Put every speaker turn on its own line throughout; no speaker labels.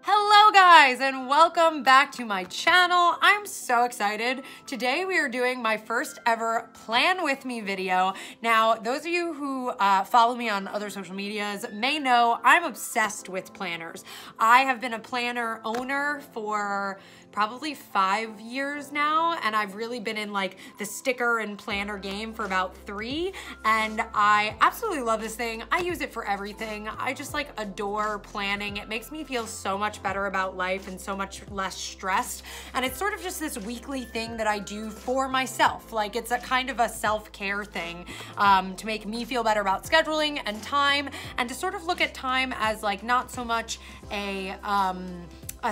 Hello guys, and welcome back to my channel. I'm so excited. Today we are doing my first ever Plan With Me video. Now, those of you who follow me on other social medias may know I'm obsessed with planners. I have been a planner owner for probably 5 years now, and I've really been in like the sticker and planner game for about 3, and I absolutely love this thing. I use it for everything. I just like adore planning. It makes me feel so much better about life and so much less stressed, and it's sort of just this weekly thing that I do for myself. Like, it's a kind of a self-care thing to make me feel better about scheduling and time, and to sort of look at time as like not so much a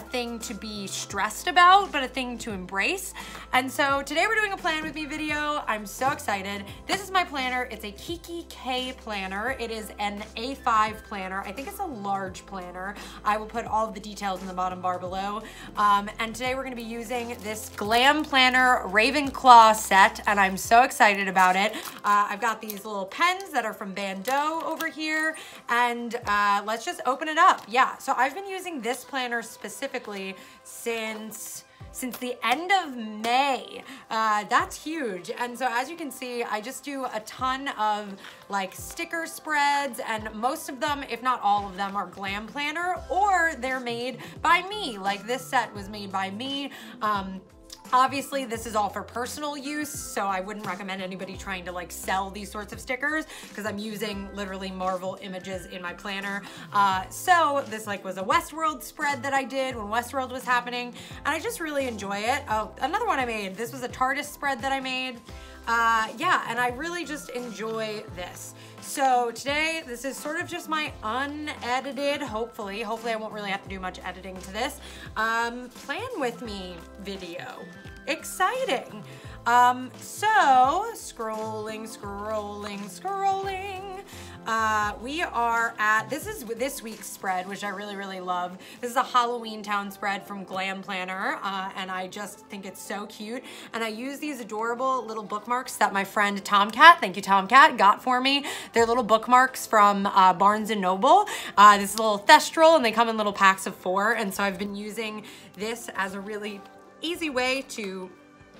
thing to be stressed about, but a thing to embrace. And so today we're doing a Plan With Me video. I'm so excited. This is my planner. It's a Kiki K planner. It is an A5 planner. I think it's a large planner. I will put all of the details in the bottom bar below. And today we're gonna be using this Glam Planner Ravenclaw set, and I'm so excited about it. I've got these little pens that are from Bando over here, and let's just open it up. Yeah, so I've been using this planner specifically since the end of May. That's huge. And so as you can see, I just do a ton of like sticker spreads, and most of them, if not all of them, are Glam Planner, or they're made by me. Like, this set was made by me. Obviously, this is all for personal use, so I wouldn't recommend anybody trying to like sell these sorts of stickers, because I'm using literally Marvel images in my planner. So this like was a Westworld spread that I did when Westworld was happening, and I just really enjoy it. Oh, another one I made. This was a TARDIS spread that I made. Yeah, and I really just enjoy this. So today, this is sort of just my unedited, hopefully I won't really have to do much editing to this, Plan With Me video. Exciting. So scrolling. We are at, this is this week's spread, which I really love. This is a Halloween Town spread from Glam Planner, and I just think it's so cute. And I use these adorable little bookmarks that my friend Tomcat, thank you Tomcat, got for me. They're little bookmarks from Barnes & Noble. This is a little Thestral, and they come in little packs of 4, and so I've been using this as a really easy way to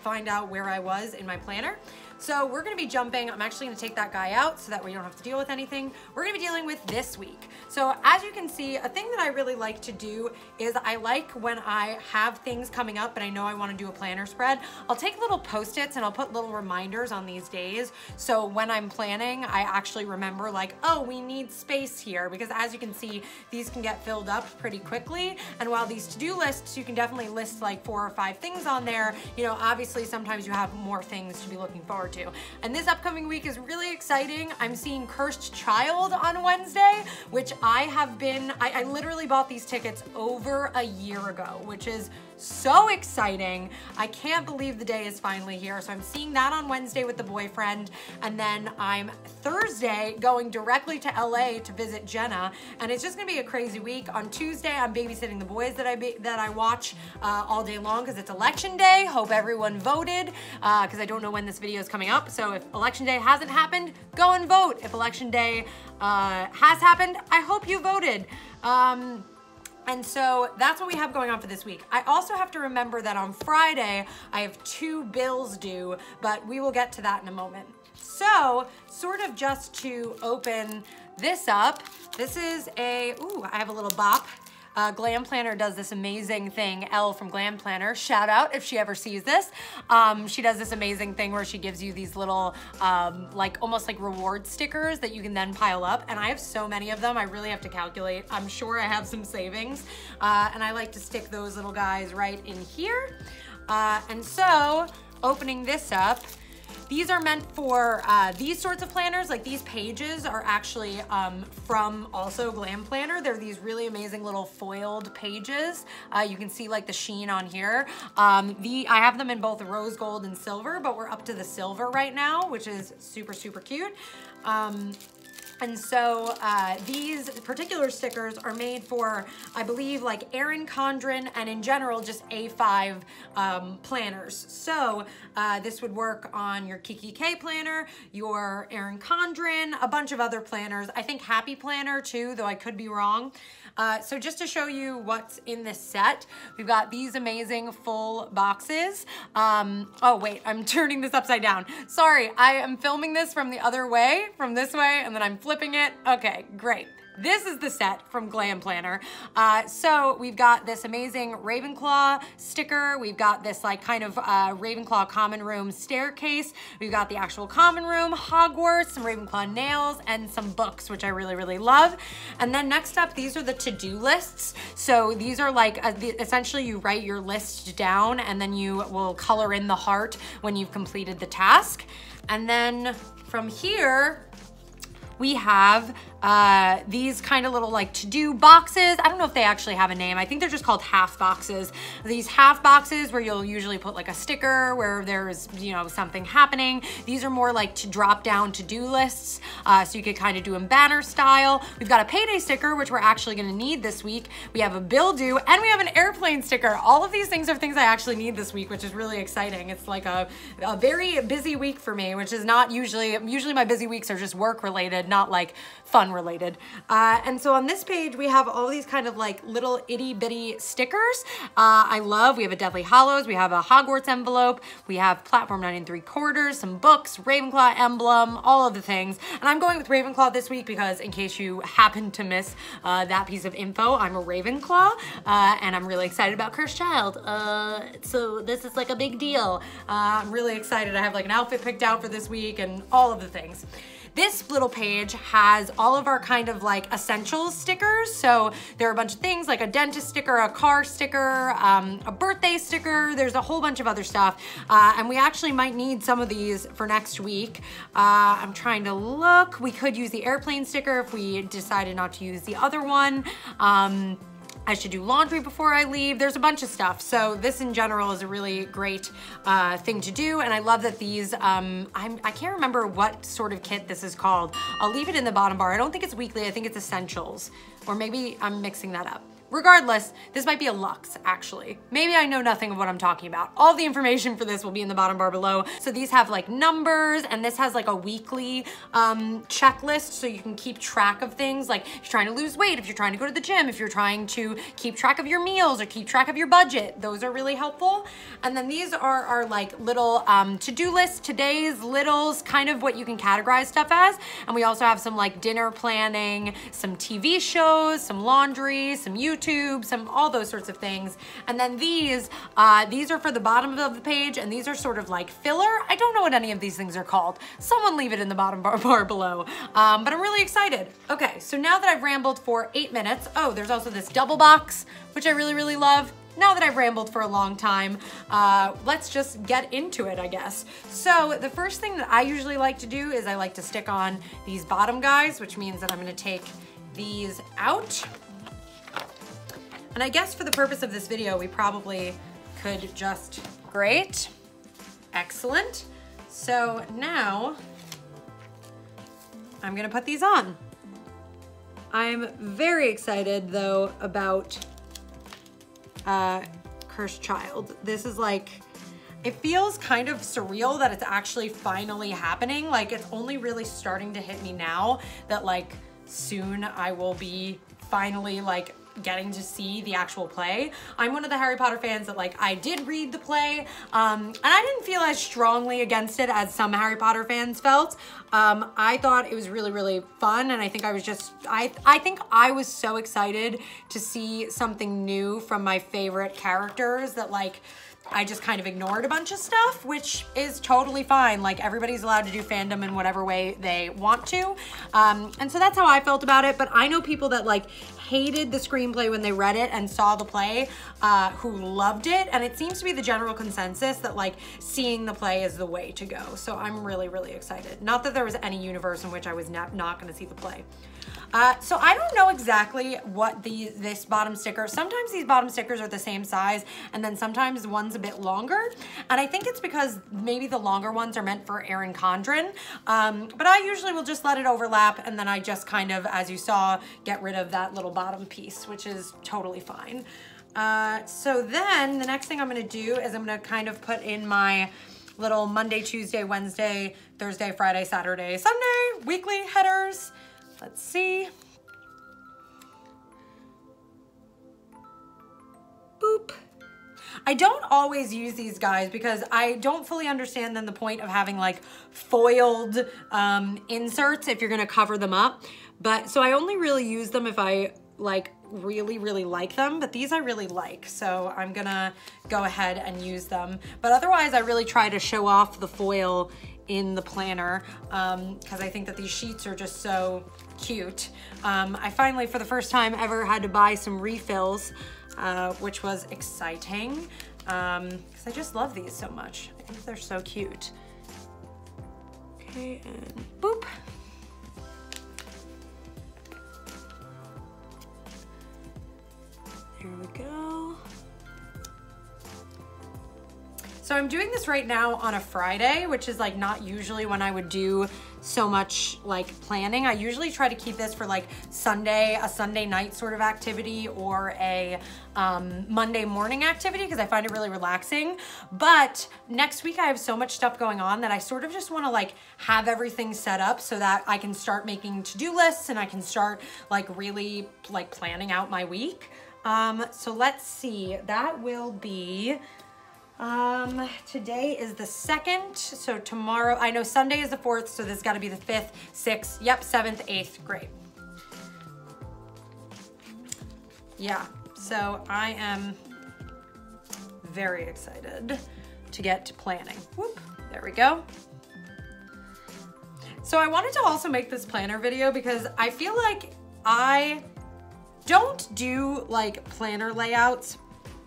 find out where I was in my planner. So we're gonna be jumping, I'm actually gonna take that guy out so that we don't have to deal with anything. We're gonna be dealing with this week. So as you can see, a thing that I really like to do is I like when I have things coming up and I know I wanna do a planner spread, I'll take little Post-its and I'll put little reminders on these days. So when I'm planning, I actually remember like, oh, we need space here, because as you can see, these can get filled up pretty quickly. And while these to-do lists, you can definitely list like 4 or 5 things on there, you know, obviously sometimes you have more things to be looking forward to. And this upcoming week is really exciting. I'm seeing Cursed Child on Wednesday, which I literally bought these tickets over a year ago, which is so exciting. I can't believe the day is finally here. So I'm seeing that on Wednesday with the boyfriend, and then I'm Thursday going directly to LA to visit Jenna, and it's just gonna be a crazy week. On Tuesday, I'm babysitting the boys that I watch all day long, because it's election day. Hope everyone voted, because I don't know when this video is coming up. So if election day hasn't happened, go and vote. If election day has happened, I hope you voted. And so that's what we have going on for this week. I also have to remember that on Friday, I have 2 bills due, but we will get to that in a moment. So sort of just to open this up, this is I have a little bop. Glam Planner does this amazing thing. Elle from Glam Planner, shout out if she ever sees this. She does this amazing thing where she gives you these little, like almost like reward stickers that you can then pile up. And I have so many of them, I really have to calculate. I'm sure I have some savings. And I like to stick those little guys right in here. And so opening this up, these are meant for these sorts of planners. Like, these pages are actually from also Glam Planner. They're these really amazing little foiled pages. You can see like the sheen on here. I have them in both rose gold and silver, but we're up to the silver right now, which is super, super cute. And so these particular stickers are made for, I believe, like Erin Condren and in general just A5 planners. So this would work on your Kiki K planner, your Erin Condren, a bunch of other planners. I think Happy Planner too, though I could be wrong. So just to show you what's in this set, we've got these amazing full boxes. Oh wait, I'm turning this upside down. Sorry, I am filming this from the other way, from this way, and then I'm flipping it. Okay, great. This is the set from Glam Planner. So we've got this amazing Ravenclaw sticker. We've got this like kind of Ravenclaw common room staircase. We've got the actual common room, Hogwarts, some Ravenclaw nails, and some books, which I really, really love. And then next up, these are the to-do lists. So these are like, essentially you write your list down and then you will color in the heart when you've completed the task. And then from here, we have these kind of little like to-do boxes. I don't know if they actually have a name. I think they're just called half boxes. These half boxes where you'll usually put like a sticker where there's, you know, something happening. These are more like to drop down to-do lists. So you could kind of do them banner style. We've got a payday sticker, which we're actually gonna need this week. We have a bill due and we have an airplane sticker. All of these things are things I actually need this week, which is really exciting. It's like a very busy week for me, which is not usually my busy weeks are just work related, not like fun related. And so on this page, we have all these kind of like little itty bitty stickers. We have a Deathly Hallows, we have a Hogwarts envelope, we have Platform 9 3/4, some books, Ravenclaw emblem, all of the things. And I'm going with Ravenclaw this week because in case you happen to miss that piece of info, I'm a Ravenclaw and I'm really excited about Cursed Child. So this is like a big deal. I'm really excited. I have like an outfit picked out for this week and all of the things. This little page has all of our kind of like essentials stickers. So there are a bunch of things like a dentist sticker, a car sticker, a birthday sticker. There's a whole bunch of other stuff. And we actually might need some of these for next week. I'm trying to look. We could use the airplane sticker if we decided not to use the other one. I should do laundry before I leave. There's a bunch of stuff. So this in general is a really great thing to do. And I love that these, I can't remember what sort of kit this is called. I'll leave it in the bottom bar. I don't think it's weekly. I think it's essentials. Or maybe I'm mixing that up. Regardless, this might be a Luxe, actually. Maybe I know nothing of what I'm talking about. All the information for this will be in the bottom bar below. So these have like numbers, and this has like a weekly checklist, so you can keep track of things. Like if you're trying to lose weight, if you're trying to go to the gym, if you're trying to keep track of your meals or keep track of your budget, those are really helpful. And then these are our like little to-do lists, today's littles, kind of what you can categorize stuff as. And we also have some like dinner planning, some TV shows, some laundry, some YouTube, some all those sorts of things. And then these are for the bottom of the page, and these are sort of like filler. I don't know what any of these things are called. Someone leave it in the bottom bar below. But I'm really excited. Okay, so now that I've rambled for 8 minutes, oh, there's also this double box, which I really, really love. Now that I've rambled for a long time, let's just get into it, I guess. So the first thing that I usually like to do is I like to stick on these bottom guys, which means that I'm gonna take these out. And I guess for the purpose of this video, we probably could just, great, excellent. So now I'm gonna put these on. I'm very excited though about Cursed Child. This is like, it feels kind of surreal that it's actually finally happening. Like it's only really starting to hit me now that like soon I will be finally like getting to see the actual play. I'm one of the Harry Potter fans that like, I did read the play, and I didn't feel as strongly against it as some Harry Potter fans felt. I thought it was really, really fun, and I think I was just, I think I was so excited to see something new from my favorite characters that like, I just kind of ignored a bunch of stuff, which is totally fine. Like everybody's allowed to do fandom in whatever way they want to. And so that's how I felt about it. But I know people that like hated the screenplay when they read it and saw the play, who loved it. And it seems to be the general consensus that like seeing the play is the way to go. So I'm really, really excited. Not that there was any universe in which I was not gonna see the play. So I don't know exactly what this bottom sticker, sometimes these bottom stickers are the same size and then sometimes one's a bit longer. And I think it's because maybe the longer ones are meant for Erin Condren. But I usually will just let it overlap and then I just kind of, as you saw, get rid of that little bottom piece, which is totally fine. So then the next thing I'm gonna do is I'm gonna kind of put in my little Monday, Tuesday, Wednesday, Thursday, Friday, Saturday, Sunday, weekly headers. Let's see. Boop. I don't always use these guys because I don't fully understand then the point of having like foiled inserts if you're gonna cover them up. But so I only really use them if I like really, really like them, but these I really like. So I'm gonna go ahead and use them. But otherwise I really try to show off the foil in the planner because I think that these sheets are just so cute. I finally, for the first time ever, had to buy some refills, which was exciting because I just love these so much. I think they're so cute. Okay, and boop. There we go. So I'm doing this right now on a Friday, which is like not usually when I would do so much like planning. I usually try to keep this for like Sunday, a Sunday night sort of activity or a Monday morning activity because I find it really relaxing. But next week I have so much stuff going on that I sort of just want to like have everything set up so that I can start making to-do lists and I can start like really like planning out my week. So let's see, that will be today is the 2nd, so tomorrow, I know Sunday is the 4th, so this got to be the 5th, 6th, yep, 7th, 8th, great. Yeah, so I am very excited to get to planning. Whoop, there we go. So I wanted to also make this planner video because I feel like I don't do like planner layouts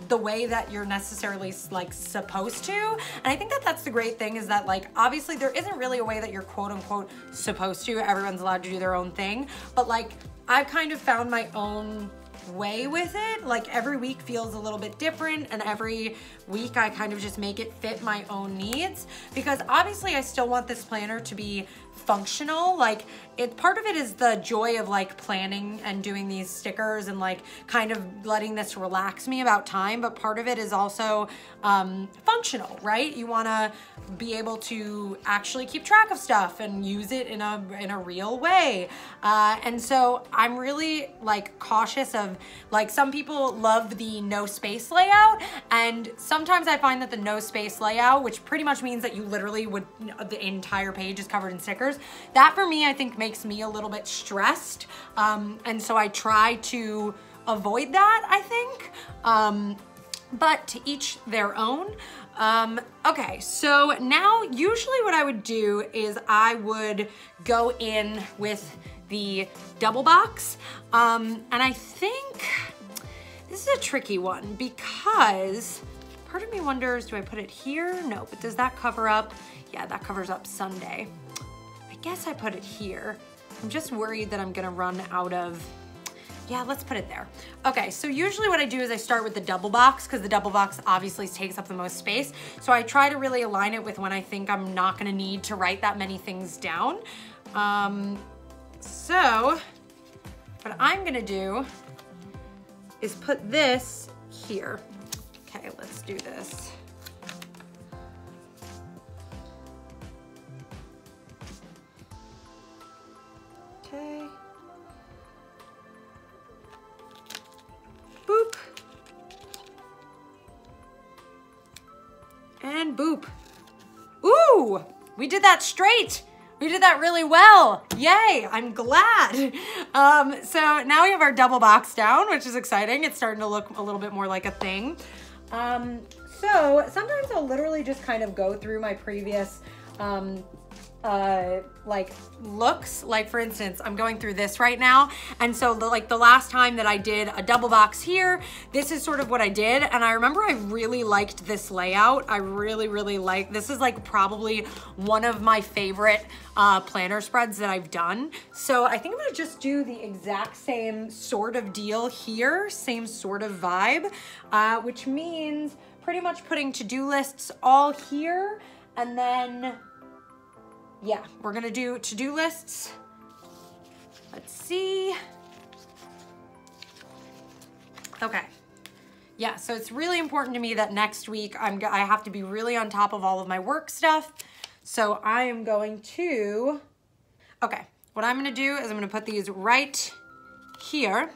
the way that you're necessarily like supposed to. And I think that that's the great thing is that like, obviously there isn't really a way that you're quote unquote supposed to. Everyone's allowed to do their own thing. But like, I've kind of found my own way with it. Like every week feels a little bit different and every week I kind of just make it fit my own needs because obviously I still want this planner to be functional. Like part of it is the joy of like planning and doing these stickers and like kind of letting this relax me about time, but part of it is also functional, right? You want to be able to actually keep track of stuff and use it in a real way. And so I'm really like cautious of like some people love the no space layout and sometimes I find that the no space layout, which pretty much means that you literally would, the entire page is covered in stickers, that for me I think makes me a little bit stressed. And so I try to avoid that, I think. But to each their own. Okay, so now usually what I would do is I would go in with the double box. And I think this is a tricky one because part of me wonders, do I put it here? No, but does that cover up? Yeah, that covers up Sunday. I guess I put it here. I'm just worried that I'm gonna run out of, yeah, let's put it there. Okay, so usually what I do is I start with the double box because the double box obviously takes up the most space. So I try to really align it with when I think I'm not gonna need to write that many things down. So what I'm gonna do is put this here. Okay, let's do this. Okay. Boop. And boop. Ooh, we did that straight. We did that really well. Yay, I'm glad. So now we have our double box down, which is exciting. It's starting to look a little bit more like a thing. So sometimes I'll literally just kind of go through my previous like looks. Like for instance, I'm going through this right now, and so the last time that I did a double box here, this is sort of what I did, and I remember I really liked this layout. I really like this. Is like probably one of my favorite planner spreads that I've done. So I think I'm gonna just do the exact same sort of deal here, same sort of vibe, which means pretty much putting to-do lists all here, and then yeah, we're gonna do to-do lists. Let's see. Okay. Yeah, so it's really important to me that next week I have to be really on top of all of my work stuff. So I am going to, okay, what I'm gonna do is I'm gonna put these right here.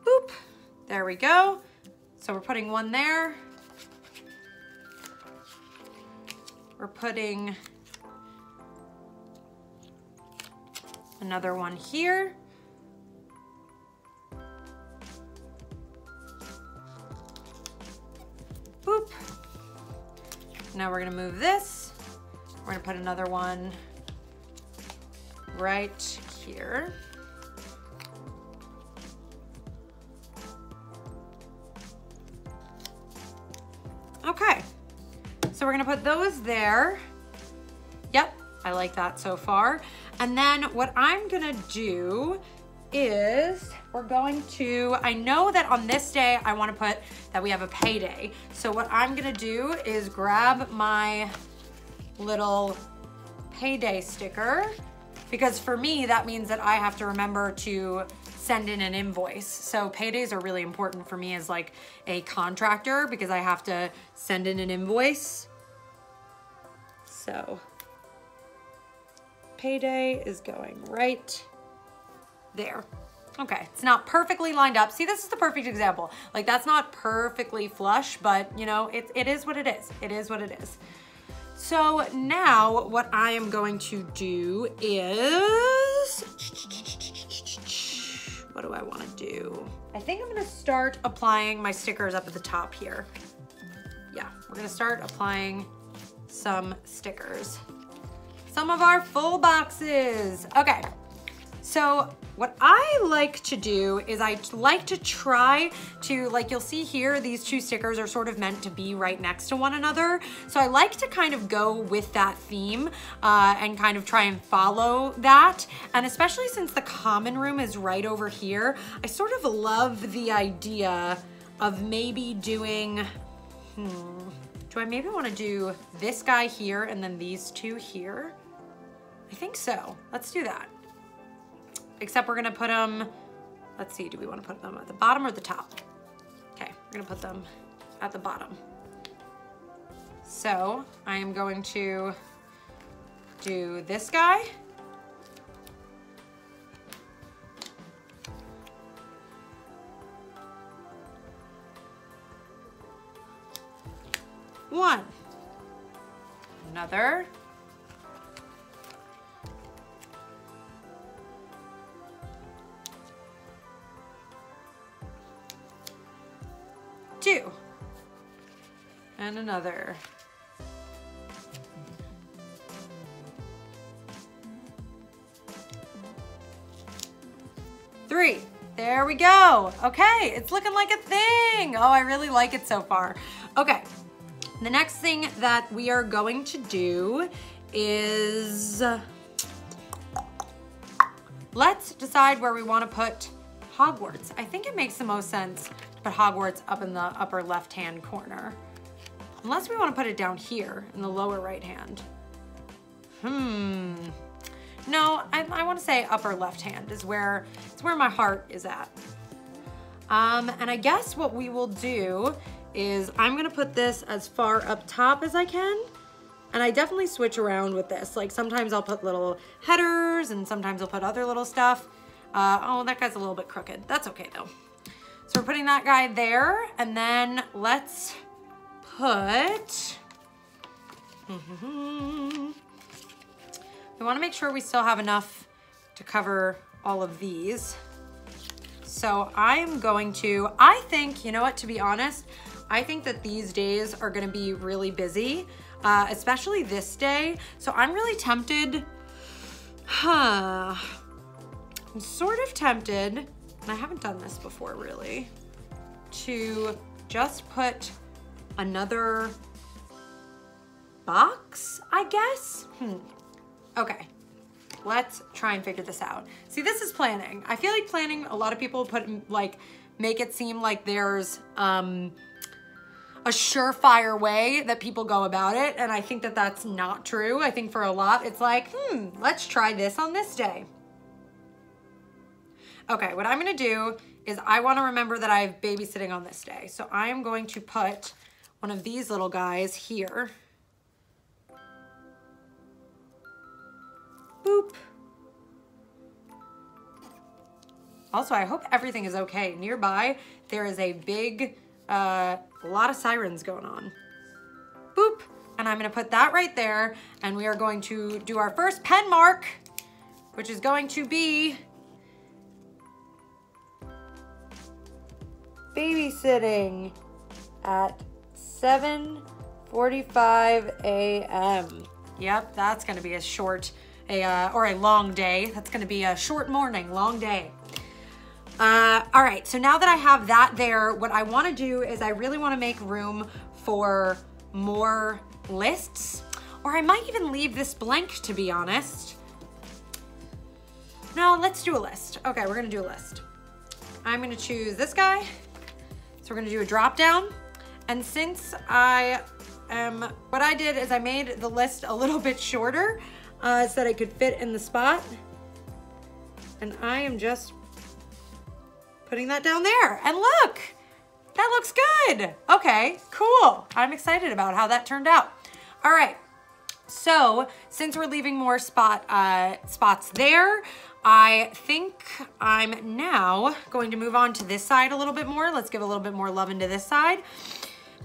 Boop, there we go. So we're putting one there. We're putting another one here. Boop. Now we're gonna move this. We're gonna put another one right here. Okay. So we're gonna put those there. Yep, I like that so far. And then what I'm gonna do is we're going to, I know that on this day I wanna put that we have a payday. So what I'm gonna do is grab my little payday sticker, because for me, that means that I have to remember to send in an invoice. So paydays are really important for me as like a contractor, because I have to send in an invoice. So payday is going right there. Okay, it's not perfectly lined up. See, this is the perfect example. Like that's not perfectly flush, but you know, it is what it is. It is what it is. So now what I am going to do is, what do I want to do? I think I'm going to start applying my stickers up at the top here. Yeah, we're going to start applying some stickers. Some of our full boxes. Okay. So what I like to do is I like to try to, like you'll see here, these two stickers are sort of meant to be right next to one another. So I like to kind of go with that theme and kind of try and follow that. And especially since the common room is right over here, I sort of love the idea of maybe doing, do I maybe want to do this guy here and then these two here? I think so. Let's do that. Except we're gonna put them, let's see, do we wanna put them at the bottom or the top? Okay, we're gonna put them at the bottom. So I am going to do this guy. One. Another. Two. And another. Three. There we go. Okay, it's looking like a thing. Oh, I really like it so far. Okay, the next thing that we are going to do is, let's decide where we want to put Hogwarts. I think it makes the most sense to put Hogwarts up in the upper left-hand corner. Unless we want to put it down here in the lower right-hand. No, I want to say upper left-hand is where, it's where my heart is at. And I guess what we will do is I'm gonna put this as far up top as I can. And I definitely switch around with this. Like sometimes I'll put little headers and sometimes I'll put other little stuff. Oh, that guy's a little bit crooked. That's okay though. So we're putting that guy there, and then let's put, we wanna make sure we still have enough to cover all of these. So I am going to, I think, you know what, to be honest, I think that these days are gonna be really busy, especially this day. So I'm really tempted, I'm sort of tempted, and I haven't done this before really, to just put another box, I guess. Okay, let's try and figure this out. See, this is planning. I feel like planning, a lot of people make it seem like there's a surefire way that people go about it, and I think that that's not true. I think for a lot, it's like, let's try this on this day. Okay, what I'm gonna do is I wanna remember that I have babysitting on this day. So I am going to put one of these little guys here. Boop. Also, I hope everything is okay. Nearby, there is a big, a lot of sirens going on. Boop. And I'm gonna put that right there, and we are going to do our first pen mark, which is going to be babysitting at 7:45 a.m. Yep, that's gonna be a short, or a long day. That's gonna be a short morning, long day. All right, so now that I have that there, what I wanna do is I really wanna make room for more lists, or I might even leave this blank, to be honest. No, let's do a list. Okay, we're gonna do a list. I'm gonna choose this guy. So we're gonna do a drop down. And since what I did is I made the list a little bit shorter so that it could fit in the spot. And I am just putting that down there. And look, that looks good. Okay, cool. I'm excited about how that turned out. All right, so since we're leaving more spots there, I think I'm now going to move on to this side a little bit more. Let's give a little bit more love into this side.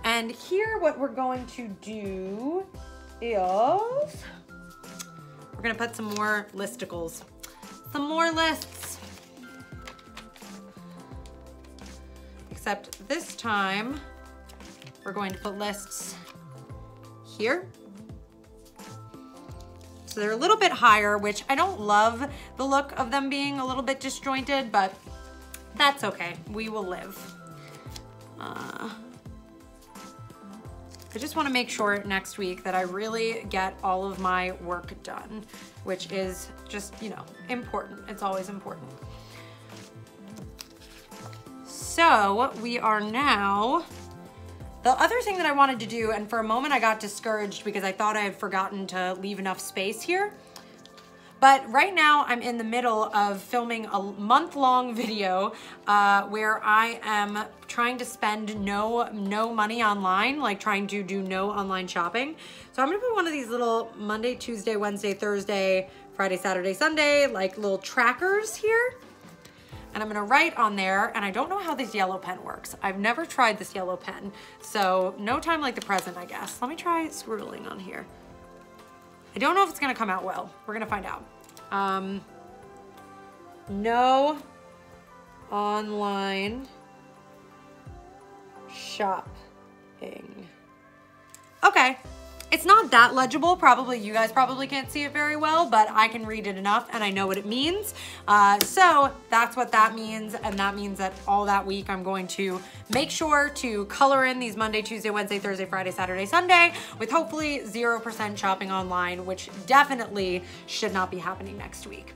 And here what we're going to do is we're gonna put some more listicles. Some more lists. Except this time, we're going to put lists here. So they're a little bit higher, which I don't love the look of them being a little bit disjointed, but that's okay. We will live. I just want to make sure next week that I really get all of my work done, which is just, you know, important. It's always important. So we are now, the other thing that I wanted to do, and for a moment I got discouraged because I thought I had forgotten to leave enough space here. But right now I'm in the middle of filming a month-long video where I am trying to spend no money online, like trying to do no online shopping. So I'm gonna put one of these little Monday, Tuesday, Wednesday, Thursday, Friday, Saturday, Sunday, like little trackers here. And I'm gonna write on there, and I don't know how this yellow pen works. I've never tried this yellow pen. So no time like the present, I guess. Let me try scribbling on here. I don't know if it's gonna come out well. We're gonna find out. No online shopping. Okay. It's not that legible. Probably, you guys probably can't see it very well, but I can read it enough and I know what it means. So that's what that means. And that means that all that week I'm going to make sure to color in these Monday, Tuesday, Wednesday, Thursday, Friday, Saturday, Sunday with hopefully 0% shopping online, which definitely should not be happening next week.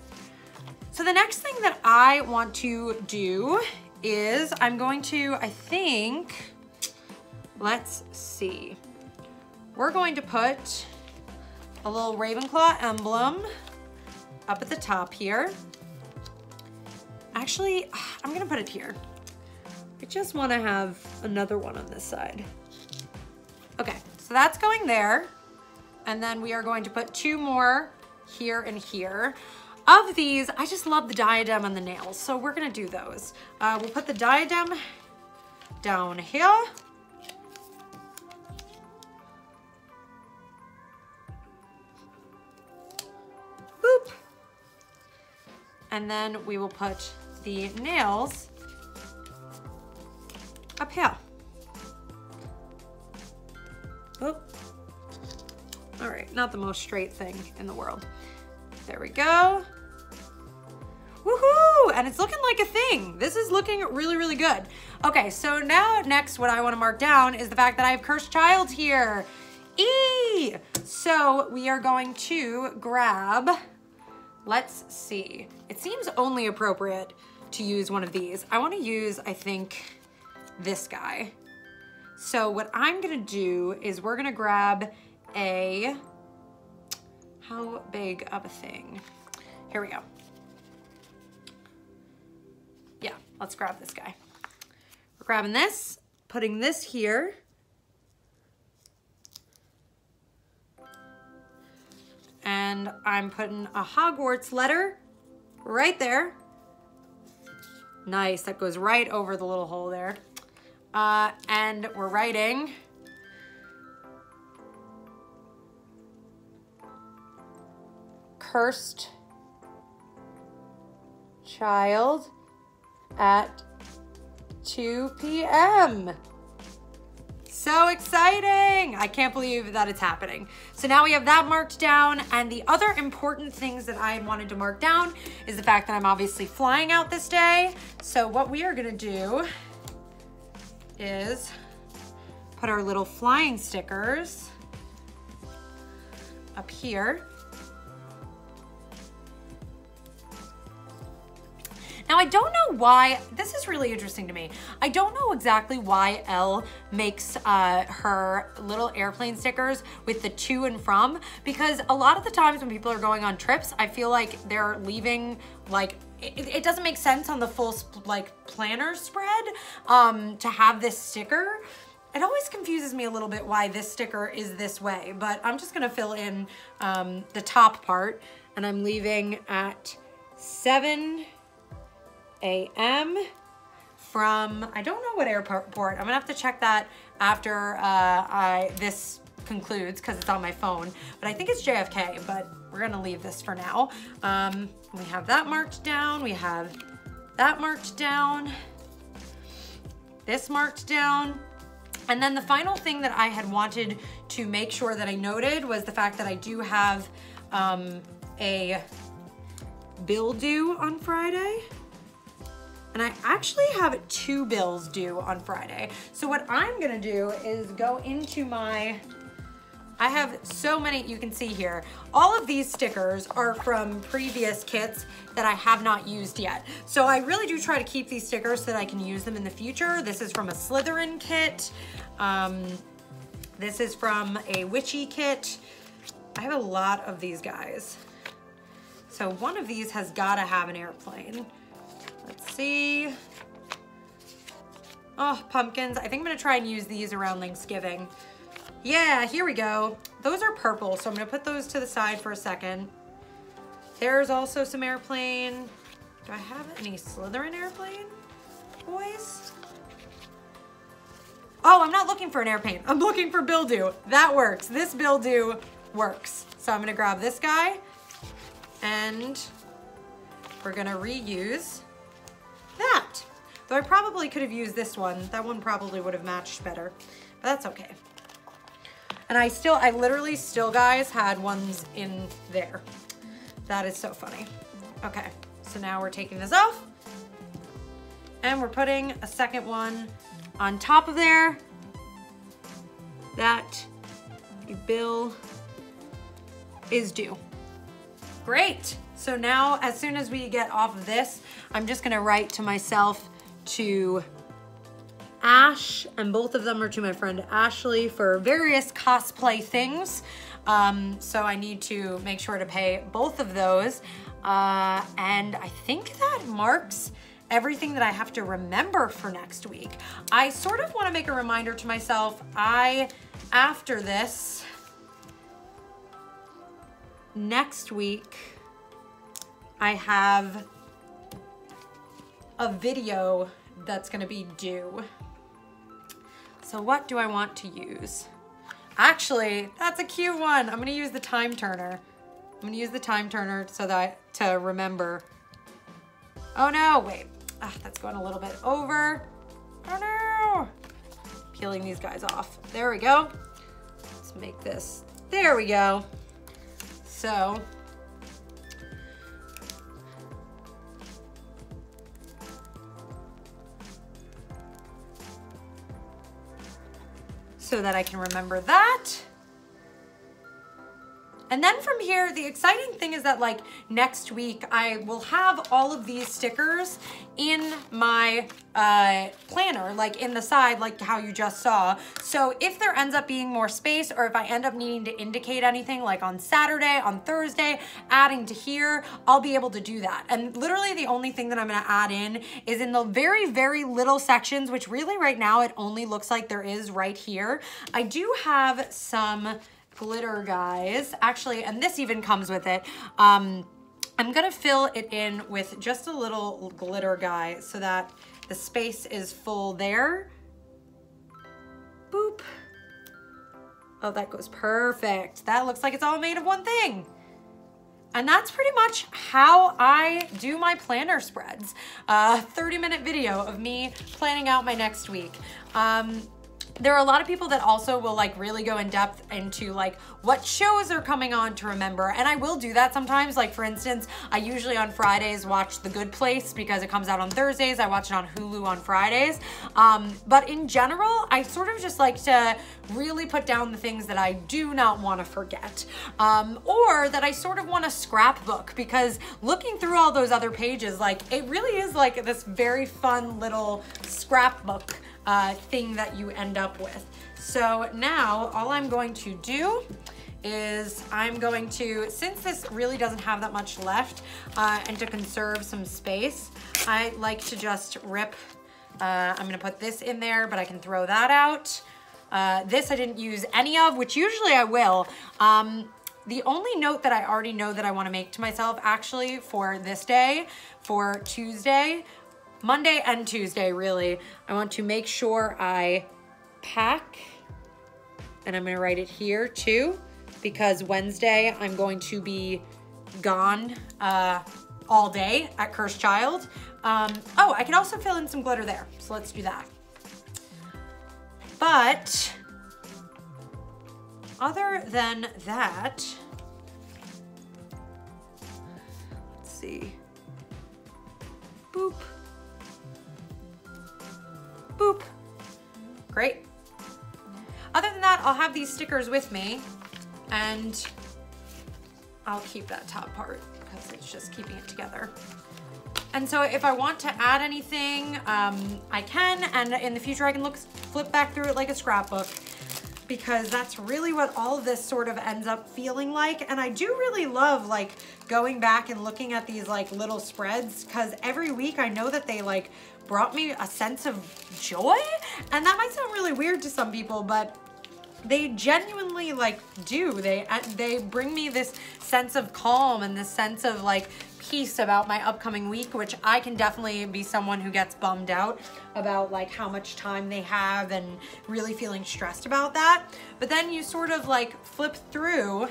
So the next thing that I want to do is I'm going to, I think, let's see. We're going to put a little Ravenclaw emblem up at the top here. Actually, I'm gonna put it here. I just wanna have another one on this side. Okay, so that's going there. And then we are going to put two more here and here. Of these, I just love the diadem and the nails, so we're gonna do those. We'll put the diadem down here. Boop. And then we will put the nails up here. All right, not the most straight thing in the world. There we go. Woohoo! And it's looking like a thing. This is looking really, really good. Okay, so now next what I want to mark down is the fact that I have Cursed Child here. So we are going to grab, let's see. It seems only appropriate to use one of these. I want to use, I think, this guy. So what I'm gonna do is we're gonna grab a, how big of a thing? Here we go. Yeah, let's grab this guy. We're grabbing this, putting this here. And I'm putting a Hogwarts letter right there. Nice, that goes right over the little hole there. And we're writing Cursed Child at 2 p.m. So exciting! I can't believe that it's happening. So now we have that marked down, and the other important things that I wanted to mark down is the fact that I'm obviously flying out this day. So what we are gonna do is put our little flying stickers up here. Now I don't know why, this is really interesting to me. I don't know exactly why Elle makes her little airplane stickers with the to and from, because a lot of the times when people are going on trips, I feel like they're leaving like, it doesn't make sense on the full like planner spread to have this sticker. It always confuses me a little bit why this sticker is this way, but I'm just gonna fill in the top part, and I'm leaving at 7 a.m. from, I don't know what airport. I'm gonna have to check that after this concludes because it's on my phone, but I think it's JFK, but we're gonna leave this for now. We have that marked down, we have that marked down, this marked down, and then the final thing that I had wanted to make sure that I noted was the fact that I do have a bill due on Friday. And I actually have 2 bills due on Friday. So what I'm gonna do is go into my, I have so many, you can see here, all of these stickers are from previous kits that I have not used yet. So I really do try to keep these stickers so that I can use them in the future. This is from a Slytherin kit. This is from a Witchy kit. I have a lot of these guys. So one of these has gotta have an airplane. Let's see. Oh, pumpkins. I think I'm gonna try and use these around Thanksgiving. Yeah, here we go. Those are purple, so I'm gonna put those to the side for a second. There's also some airplane. Do I have any Slytherin airplane, boys? Oh, I'm not looking for an airplane. I'm looking for Bildu. That works. This Bildu works. So I'm gonna grab this guy, and we're gonna reuse that. Though I probably could have used this one. That one probably would have matched better, but that's okay. And I literally still, guys, had ones in there. That is so funny. Okay, so now we're taking this off, and we're putting a second one on top of there. That bill is due. Great. So now, as soon as we get off of this, I'm just gonna write to myself, to Ash, and both of them are to my friend Ashley for various cosplay things. So I need to make sure to pay both of those. And I think that marks everything that I have to remember for next week. I sort of wanna make a reminder to myself, after this, next week, I have a video that's gonna be due. So what do I want to use? Actually, that's a cute one. I'm gonna use the time turner. I'm gonna use the time turner so that to remember. Oh no, wait. That's going a little bit over. Oh no! Peeling these guys off. There we go. Let's make this There we go. So that I can remember that. And then from here, the exciting thing is that like next week, I will have all of these stickers in my planner, like in the side, like how you just saw. So if there ends up being more space, or if I end up needing to indicate anything like on Saturday, on Thursday, adding to here, I'll be able to do that. And literally the only thing that I'm gonna add in is in the very, very little sections, which really right now it only looks like there is right here. I do have some glitter, guys, actually, and this even comes with it. I'm gonna fill it in with just a little glitter, guy, so that the space is full there. Boop. Oh, that goes perfect. That looks like it's all made of one thing. And that's pretty much how I do my planner spreads. 30-minute video of me planning out my next week. There are a lot of people that also will like really go in depth into like what shows are coming on to remember. And I will do that sometimes. Like for instance, I usually on Fridays watch The Good Place because it comes out on Thursdays. I watch it on Hulu on Fridays. But in general, I sort of just like to really put down the things that I do not want to forget. Or that I sort of want to scrapbook, because looking through all those other pages, like it really is like this very fun little scrapbook thing that you end up with. So now all I'm going to do is I'm going to, since this really doesn't have that much left, and to conserve some space, I like to just rip, I'm gonna put this in there, but I can throw that out. This I didn't use any of, which usually I will. The only note that I already know that I wanna make to myself actually for this day, for Tuesday, Monday and Tuesday, really, I want to make sure I pack, and I'm gonna write it here too, because Wednesday I'm going to be gone all day at Cursed Child. Oh, I can also fill in some glitter there, so let's do that. But other than that, let's see, boop. Boop. Great. Other than that, I'll have these stickers with me, and I'll keep that top part because it's just keeping it together. And so if I want to add anything, I can, and in the future I can flip back through it like a scrapbook, because that's really what all of this sort of ends up feeling like. And I do really love like going back and looking at these like little spreads, because every week I know that they like brought me a sense of joy. And that might sound really weird to some people, but they genuinely like do. They bring me this sense of calm and this sense of like peace about my upcoming week, which I can definitely be someone who gets bummed out about like how much time they have and really feeling stressed about that. But then you sort of like flip through,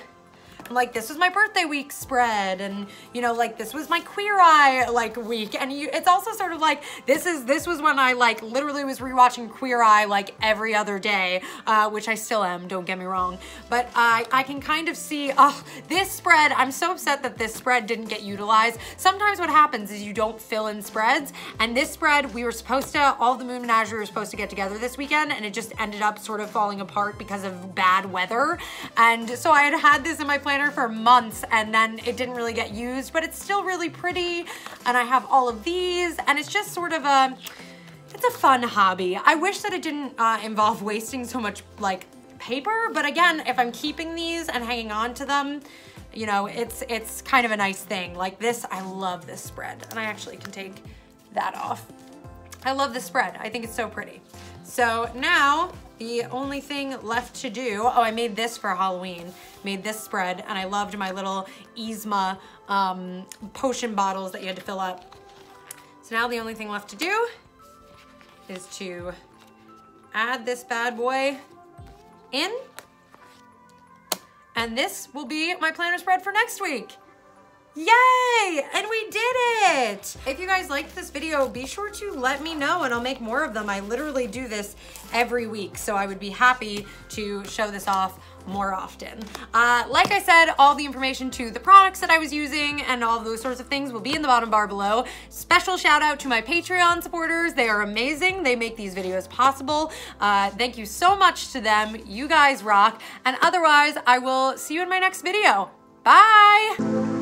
like this was my birthday week spread, and you know, like this was my Queer Eye like week, and it's also sort of like this was when I like literally was rewatching Queer Eye like every other day, which I still am, don't get me wrong, but I can kind of see, oh, this spread, I'm so upset that this spread didn't get utilized. Sometimes what happens is you don't fill in spreads, and this spread we were supposed to, all the Moon Menagerie were supposed to get together this weekend, and it just ended up sort of falling apart because of bad weather. And so I had this in my planner for months, and then it didn't really get used, but it's still really pretty, and I have all of these, and it's just sort of it's a fun hobby. I wish that it didn't involve wasting so much like paper, but again, if I'm keeping these and hanging on to them, you know, it's kind of a nice thing. Like this, I love this spread, and I actually can take that off. I love this spread. I think it's so pretty. So now the only thing left to do, oh, I made this for Halloween, made this spread, and I loved my little Yzma potion bottles that you had to fill up. So now the only thing left to do is to add this bad boy in, and this will be my planner spread for next week. Yay! And we did it! If you guys liked this video, be sure to let me know and I'll make more of them. I literally do this every week, so I would be happy to show this off more often. Like I said, all the information to the products that I was using and all those sorts of things will be in the bottom bar below. Special shout out to my Patreon supporters. They are amazing. They make these videos possible. Thank you so much to them. You guys rock. And otherwise, I will see you in my next video. Bye!